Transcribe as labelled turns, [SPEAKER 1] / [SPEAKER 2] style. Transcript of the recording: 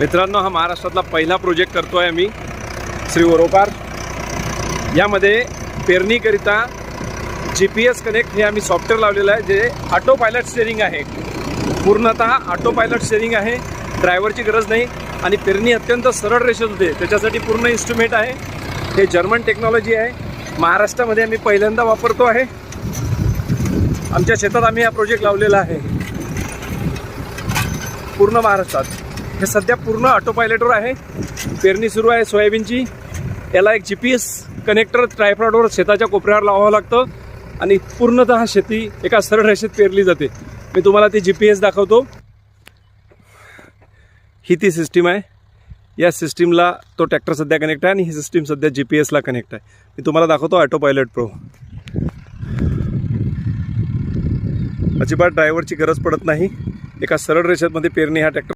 [SPEAKER 1] मित्रांनो, हा महाराष्ट्रातला पहिला प्रोजेक्ट करतोय आम्ही श्री वरोकार। यामध्ये पेरणीकरिता GPS कनेक्ट हे आम्ही सॉफ्टवेअर लावलेलं आहे, जे ऑटो पायलट स्टेअरिंग आहे। पूर्णतः ऑटो पायलट स्टेअरिंग आहे, ड्रायव्हरची गरज नाही आणि पेरणी अत्यंत सरळ रेषेत होते। त्याच्यासाठी पूर्ण इन्स्ट्रुमेंट आहे। हे जर्मन टेक्नॉलॉजी आहे, महाराष्ट्रामध्ये आम्ही पहिल्यांदा वापरतो आहे। आमच्या शेतात आम्ही हा प्रोजेक्ट लावलेला आहे पूर्ण महाराष्ट्रात। हे सध्या पूर्ण ऑटो पायलटवर आहे। पेरणी सुरू आहे सोयाबीनची। याला एक GPS कनेक्टर ट्रायपॉडवर शेताच्या कोपऱ्यावर लावावं लागतं आणि पूर्णतः शेती एका सरळ रेषेत पेरली जाते। मी तुम्हाला ती GPS दाखवतो। ही ती सिस्टीम आहे। या सिस्टीमला तो ट्रॅक्टर सध्या कनेक्ट आहे आणि ही सिस्टीम सध्या GPS ला कनेक्ट आहे। मी तुम्हाला दाखवतो ऑटो पायलट प्रो। अजिबात ड्रायव्हरची गरज पडत नाही, एका सरळ रेषेमध्ये पेरणी हा ट्रॅक्टर